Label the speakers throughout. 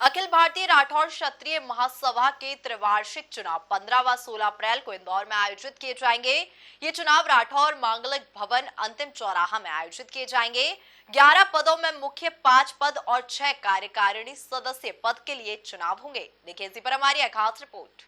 Speaker 1: अखिल भारतीय राठौर क्षत्रिय महासभा के त्रिवार्षिक चुनाव 15 व 16 अप्रैल को इंदौर में आयोजित किए जाएंगे। ये चुनाव राठौर मांगलिक भवन अंतिम चौराहा में आयोजित किए जाएंगे। 11 पदों में मुख्य 5 पद और 6 कार्यकारिणी सदस्य पद के लिए चुनाव होंगे। देखिए इसी पर हमारी एक खास रिपोर्ट।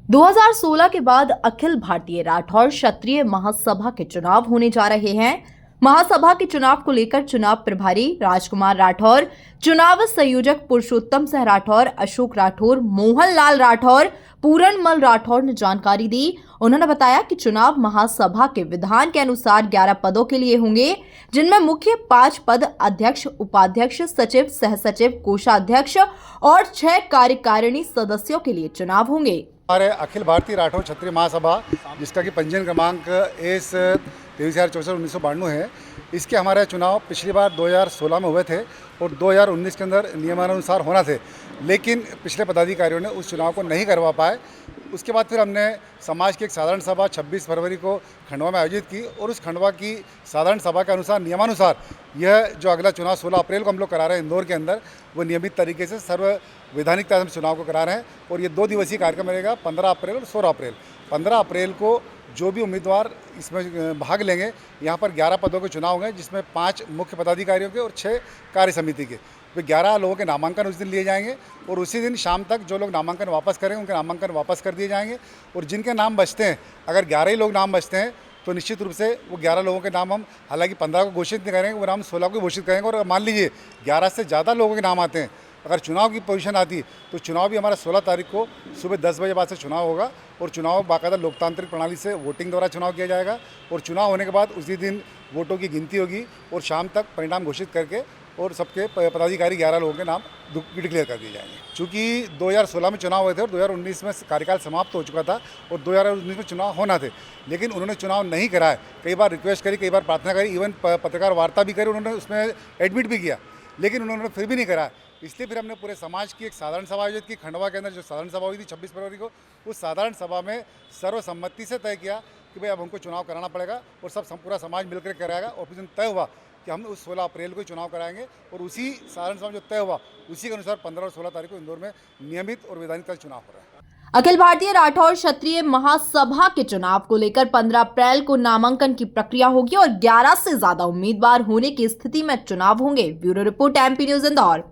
Speaker 2: 2016 के बाद अखिल भारतीय राठौर क्षत्रिय महासभा के चुनाव होने जा रहे हैं। महासभा के चुनाव को लेकर चुनाव प्रभारी राजकुमार राठौर, चुनाव संयोजक पुरुषोत्तम सिंह राठौर, अशोक राठौर, मोहन लाल राठौर, पूरणमल राठौर ने जानकारी दी। उन्होंने बताया कि चुनाव महासभा के विधान के अनुसार 11 पदों के लिए होंगे, जिनमें मुख्य 5 पद अध्यक्ष, उपाध्यक्ष, सचिव, सहसचिव, कोषाध्यक्ष और 6 कार्यकारिणी सदस्यों के लिए चुनाव होंगे।
Speaker 3: हमारे अखिल भारतीय राठौर क्षत्रिय महासभा, जिसका कि पंजीयन क्रमांक एस 23/64/1992 है, इसके हमारे चुनाव पिछली बार 2016 में हुए थे और 2019 के अंदर नियमानुसार होना थे, लेकिन पिछले पदाधिकारियों ने उस चुनाव को नहीं करवा पाए। उसके बाद फिर हमने समाज की एक साधारण सभा 26 फरवरी को खंडवा में आयोजित की और उस खंडवा की साधारण सभा के अनुसार नियमानुसार यह जो अगला चुनाव 16 अप्रैल को हम लोग करा रहे हैं इंदौर के अंदर, वो नियमित तरीके से सर्ववैधानिकता से चुनाव को करा रहे हैं और ये 2 दिवसीय कार्यक्रम रहेगा 15 अप्रैल और 16 अप्रैल। 15 अप्रैल को जो भी उम्मीदवार इसमें भाग लेंगे, यहाँ पर 11 पदों के चुनाव होंगे, जिसमें 5 मुख्य पदाधिकारियों के और 6 कार्य समिति के। तो 11 लोगों के नामांकन उस दिन लिए जाएंगे और उसी दिन शाम तक जो लोग नामांकन वापस करें उनके नामांकन वापस कर दिए जाएंगे और जिनके नाम बचते हैं, अगर 11 ही लोग नाम बचते हैं तो निश्चित रूप से वो 11 लोगों के नाम हम हालांकि 15 को घोषित नहीं करेंगे, वो नाम 16 को घोषित करेंगे। और मान लीजिए 11 से ज़्यादा लोगों के नाम आते हैं, अगर चुनाव की पोजीशन आती तो चुनाव भी हमारा 16 तारीख को सुबह 10 बजे बाद से चुनाव होगा और चुनाव बाकायदा लोकतांत्रिक प्रणाली से वोटिंग द्वारा चुनाव किया जाएगा और चुनाव होने के बाद उसी दिन वोटों की गिनती होगी और शाम तक परिणाम घोषित करके और सबके पदाधिकारी 11 लोगों के नाम डिक्लेयर कर दिए जाएंगे। चूँकि 2016 में चुनाव हुए थे और 2019 में कार्यकाल समाप्त हो चुका था और 2019 में चुनाव होना थे, लेकिन उन्होंने चुनाव नहीं कराए। कई बार रिक्वेस्ट करी, कई बार प्रार्थना करी, इवन पत्रकार वार्ता भी करी, उन्होंने उसमें एडमिट भी किया, लेकिन उन्होंने फिर भी नहीं कराया। इसलिए फिर हमने पूरे समाज की एक साधारण सभा आयोजित की खंडवा के अंदर। जो साधारण सभा हुई थी 26 फरवरी को, उस साधारण सभा में सर्वसम्मति से तय किया कि भाई अब हमको चुनाव कराना पड़ेगा और पूरा समाज मिलकर कराएगा और फिर तय हुआ कि हम उस 16 अप्रैल को चुनाव कराएंगे और उसी साधारण सभा जो तय हुआ उसी के अनुसार 15 और 16 तारीख को इंदौर में नियमित और वैधानिक चुनाव हो रहा है।
Speaker 2: अखिल भारतीय राठौर क्षत्रिय महासभा के चुनाव को लेकर 15 अप्रैल को नामांकन की प्रक्रिया होगी और 11 से ज्यादा उम्मीदवार होने की स्थिति में चुनाव होंगे। Bureau report, MP news Indore.